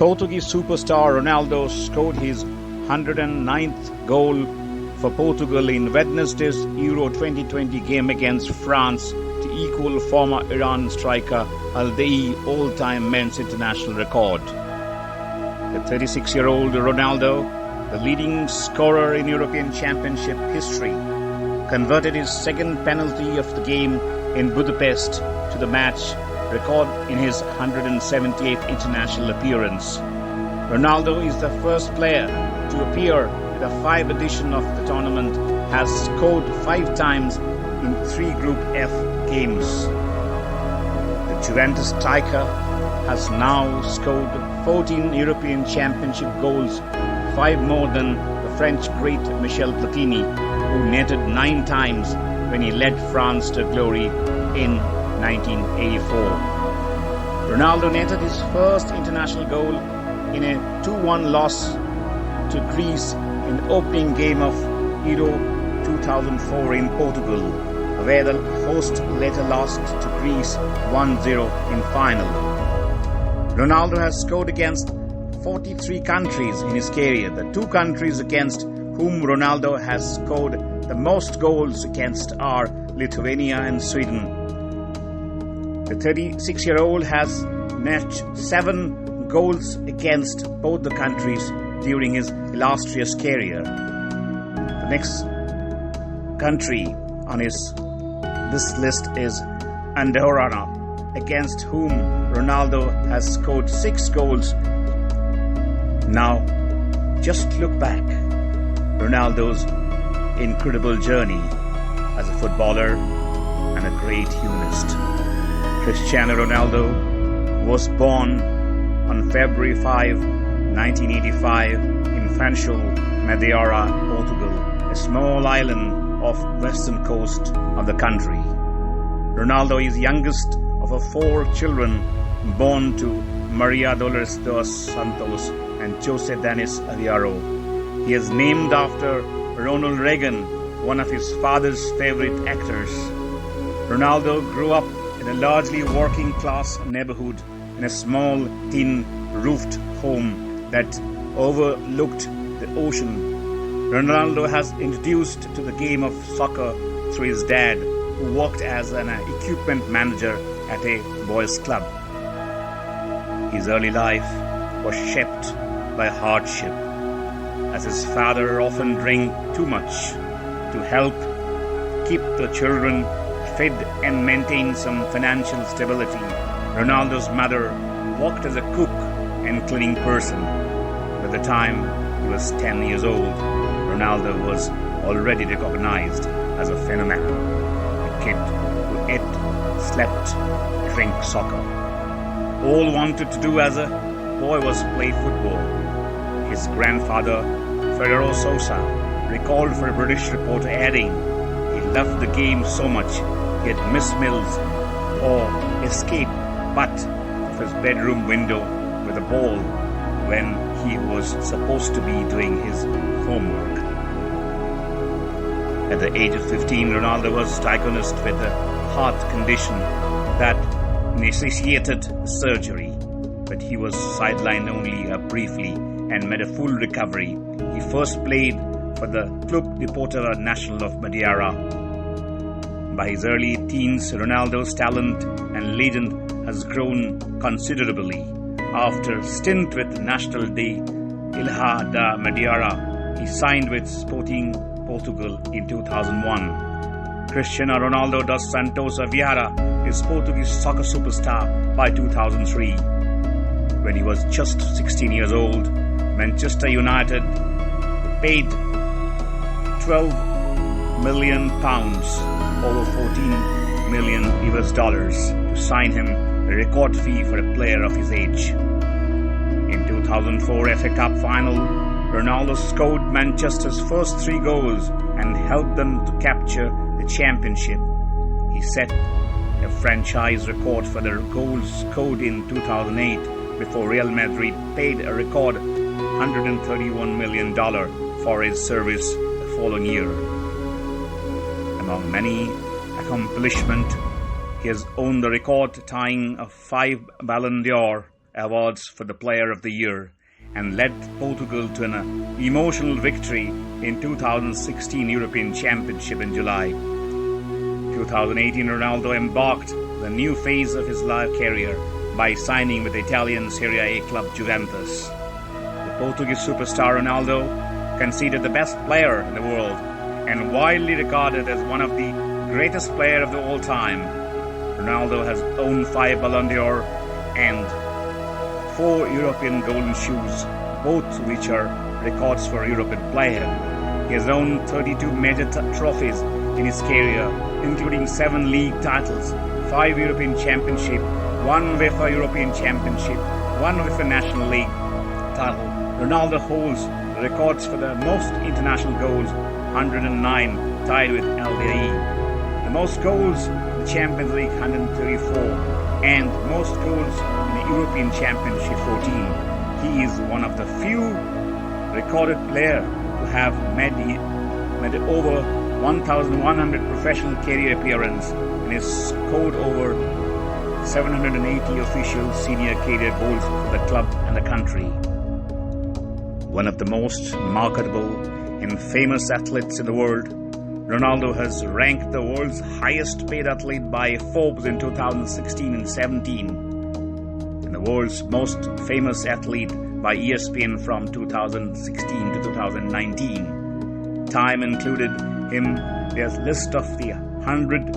Portuguese superstar Ronaldo scored his 109th goal for Portugal in Wednesday's Euro 2020 game against France to equal former Iran striker Ali Daei all-time men's international record. The 36-year-old Ronaldo, the leading scorer in European Championship history, converted his second penalty of the game in Budapest to the match record in his 178th international appearance. Ronaldo is the first player to appear at the 5th edition of the tournament, has scored 5 times in 3 Group F games. The Juventus striker has now scored 14 European Championship goals, 5 more than the French great Michel Platini, who netted 9 times when he led France to glory in 1984. Ronaldo netted his first international goal in a 2-1 loss to Greece in the opening game of Euro 2004 in Portugal, where the host later lost to Greece 1-0 in final. Ronaldo has scored against 43 countries in his career. The 2 countries against whom Ronaldo has scored the most goals against are Lithuania and Sweden. The 36-year-old has netted 7 goals against both the countries during his illustrious career. The next country on this list is Andorra, against whom Ronaldo has scored 6 goals. Now, just look back. Ronaldo's incredible journey as a footballer and a great humanist. Cristiano Ronaldo was born on February 5, 1985 in Funchal, Madeira, Portugal, a small island off western coast of the country. Ronaldo is youngest of 4 children born to Maria Dolores dos Santos and Jose Danis Aviaro. He is named after Ronald Reagan, one of his father's favorite actors. Ronaldo grew up in a largely working-class neighborhood in a small tin-roofed home that overlooked the ocean. Ronaldo has introduced to the game of soccer through his dad, who worked as an equipment manager at a boys' club. His early life was shaped by hardship, as his father often drank too much to help keep the children fed and maintain some financial stability. Ronaldo's mother worked as a cook and cleaning person. By the time he was 10 years old, Ronaldo was already recognized as a phenomenon, a kid who ate, slept, drank soccer. All wanted to do as a boy was play football. His grandfather, Federico Sousa, recalled for a British reporter, adding, he loved the game so much he had missed meals or escaped but of his bedroom window with a ball when he was supposed to be doing his homework. At the age of 15, Ronaldo was diagnosed with a heart condition that necessitated surgery, but he was sidelined only briefly and made a full recovery. He first played for the Club Deportivo Nacional of Madeira. By his early teens, Ronaldo's talent and legend has grown considerably. After a stint with Nacional de Ilha da Madeira, he signed with Sporting Portugal in 2001. Cristiano Ronaldo dos Santos Aveiro is Portuguese soccer superstar by 2003. When he was just 16 years old, Manchester United paid £12 million, over 14 million US dollars, to sign him, a record fee for a player of his age. In 2004 FA Cup final, Ronaldo scored Manchester's first 3 goals and helped them to capture the championship. He set a franchise record for the goals scored in 2008 before Real Madrid paid a record $131 million for his service the following year. Among many accomplishments, he has owned the record tying of 5 Ballon d'Or awards for the Player of the Year and led Portugal to an emotional victory in 2016 European Championship in July. 2018 Ronaldo embarked the new phase of his life career by signing with the Italian Serie A club Juventus. The Portuguese superstar Ronaldo, considered the best player in the world and widely regarded as one of the greatest players of all time. Ronaldo has owned 5 Ballon d'Or and 4 European Golden Shoes, both which are records for a European player. He has owned 32 major trophies in his career, including 7 league titles, 5 European Championship, 1 UEFA European Championship, 1 UEFA National League title. Ronaldo holds the records for the most international goals, 109, tied with Ali Daei. The most goals in the Champions League, 134, and most goals in the European Championship, 14. He is one of the few recorded players who have made over 1,100 professional career appearances and has scored over 780 official senior career goals for the club and the country. One of the most marketable and famous athletes in the world, Ronaldo has ranked the world's highest paid athlete by Forbes in 2016 and 17, and the world's most famous athlete by ESPN from 2016 to 2019. Time included him their list of the 100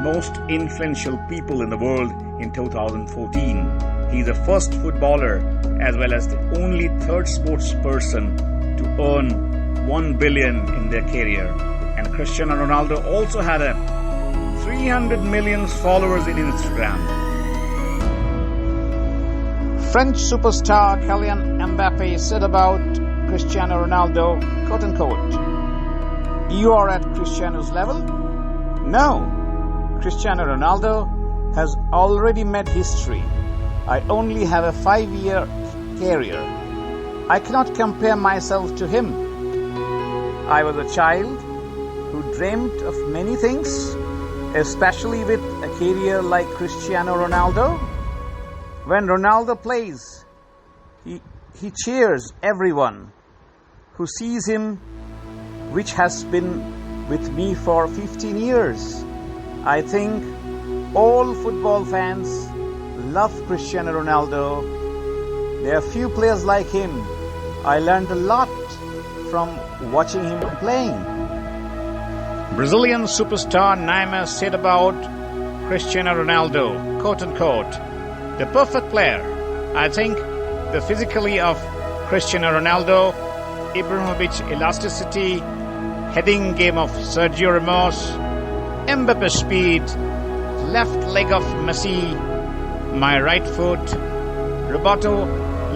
most influential people in the world in 2014. He is the first footballer as well as the only third sports person to earn 1 billion in their career. And Cristiano Ronaldo also had 300 million followers in Instagram. French superstar Kylian Mbappe said about Cristiano Ronaldo, quote unquote, "You are at Cristiano's level?" No. Cristiano Ronaldo has already made history. I only have a 5-year career. I cannot compare myself to him. I was a child who dreamt of many things, especially with a career like Cristiano Ronaldo. When Ronaldo plays, he cheers everyone who sees him, which has been with me for 15 years. I think all football fans love Cristiano Ronaldo. There are few players like him. I learned a lot from watching him playing. Brazilian superstar Neymar said about Cristiano Ronaldo, quote unquote, "The perfect player. I think the physicality of Cristiano Ronaldo, Ibrahimovic elasticity, heading game of Sergio Ramos, Mbappe speed, left leg of Messi, my right foot, Roberto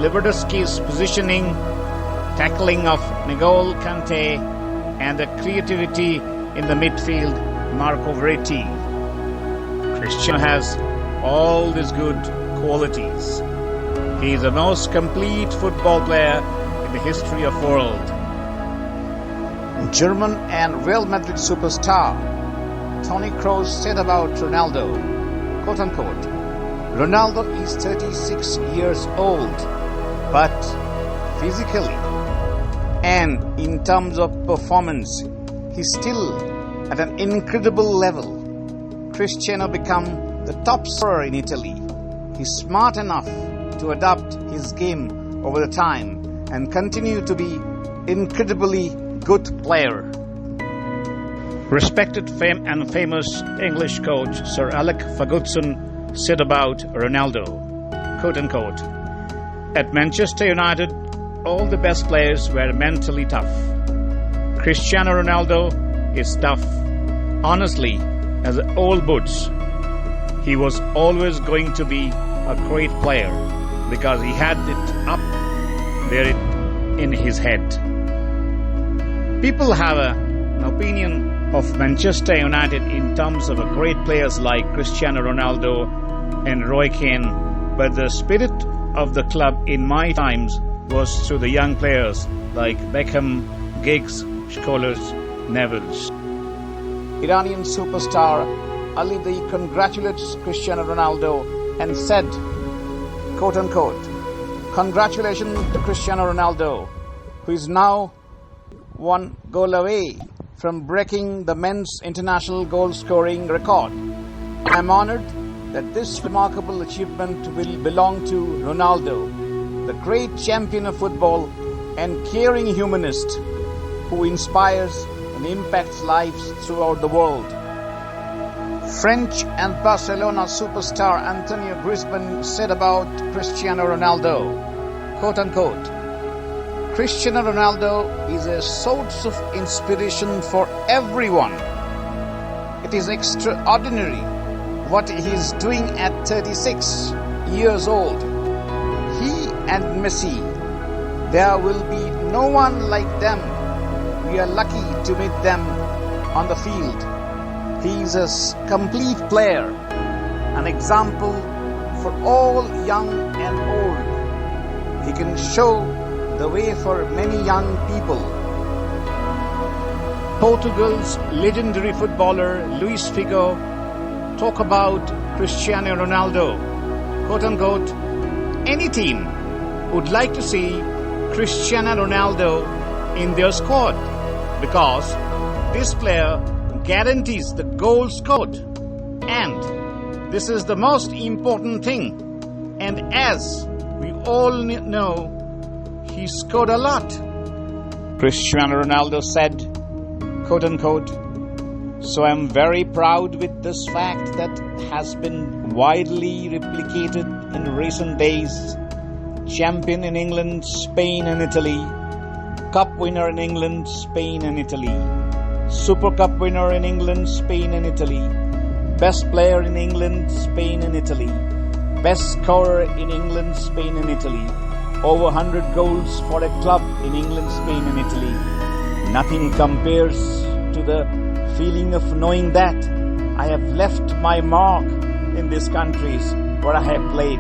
Lewandowski's positioning, tackling of N'Golo Kante, and the creativity in the midfield, Marco Verratti. Cristiano has all these good qualities. He is the most complete football player in the history of the world." German and Real Madrid superstar Toni Kroos said about Ronaldo, quote unquote, "Ronaldo is 36 years old, but physically and in terms of performance, he's still at an incredible level. Cristiano became the top scorer in Italy. He's smart enough to adapt his game over the time and continue to be incredibly good player." Respected famous English coach Sir Alex Ferguson said about Ronaldo, quote unquote, "At Manchester United, all the best players were mentally tough. Cristiano Ronaldo is tough. Honestly, as old boots, he was always going to be a great player because he had it up there in his head." People have an opinion of Manchester United in terms of great players like Cristiano Ronaldo and Roy Keane, but the spirit of the club in my times was through the young players like Beckham, Giggs, Scholes, Neville. Iranian superstar Ali Daei congratulates Cristiano Ronaldo and said, quote unquote. Congratulations to Cristiano Ronaldo, who is now one goal away from breaking the men's international goal scoring record. I am honored that this remarkable achievement will belong to Ronaldo, the great champion of football and caring humanist who inspires and impacts lives throughout the world. French and Barcelona superstar Antonio Griezmann said about Cristiano Ronaldo, quote unquote, Cristiano Ronaldo is a source of inspiration for everyone. It is extraordinary what he is doing at 36 years old. He and Messi, there will be no one like them. We are lucky to meet them on the field. He is a complete player, an example for all young and old. He can show the way for many young people. Portugal's legendary footballer Luis Figo talk about Cristiano Ronaldo, quote unquote, any team would like to see Cristiano Ronaldo in their squad because this player guarantees the goal scored, and this is the most important thing. And as we all know, he scored a lot. Cristiano Ronaldo said, quote unquote, so I'm very proud with this fact that has been widely replicated in recent days. Champion in England, Spain and Italy. Cup winner in England, Spain and Italy. Super Cup winner in England, Spain and Italy. Best player in England, Spain and Italy. Best scorer in England, Spain and Italy. Over 100 goals for a club in England, Spain and Italy. Nothing compares to the feeling of knowing that I have left my mark in these countries where I have played,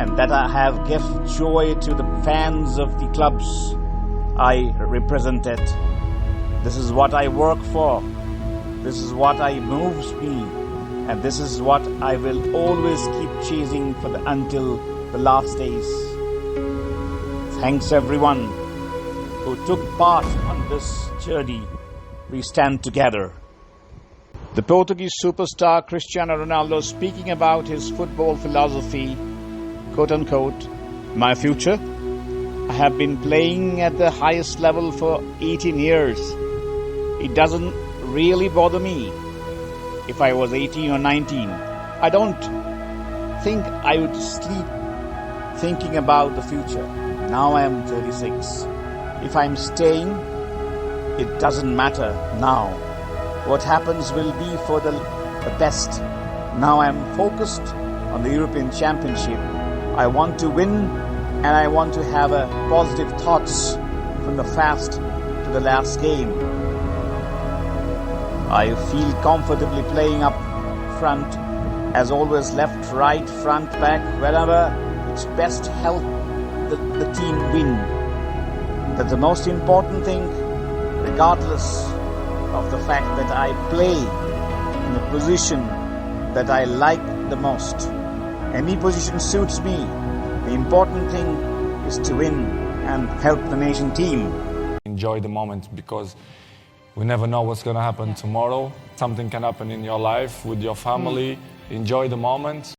and that I have given joy to the fans of the clubs I represented. This is what I work for. This is what moves me, and this is what I will always keep chasing until the last days. Thanks everyone who took part on this journey. We stand together. The Portuguese superstar Cristiano Ronaldo speaking about his football philosophy, quote unquote, my future? I have been playing at the highest level for 18 years. It doesn't really bother me if I was 18 or 19. I don't think I would sleep thinking about the future. Now I am 36. If I'm staying, it doesn't matter now. What happens will be for the best. Now I am focused on the European Championship. I want to win, and I want to have positive thoughts from the first to the last game. I feel comfortably playing up front, as always, left, right, front, back, wherever it's best help the team win. That's the most important thing, regardless of the fact that I play in a position that I like the most. Any position suits me. The important thing is to win and help the nation team. Enjoy the moment, because we never know what's going to happen tomorrow. Something can happen in your life, with your family. Enjoy the moment.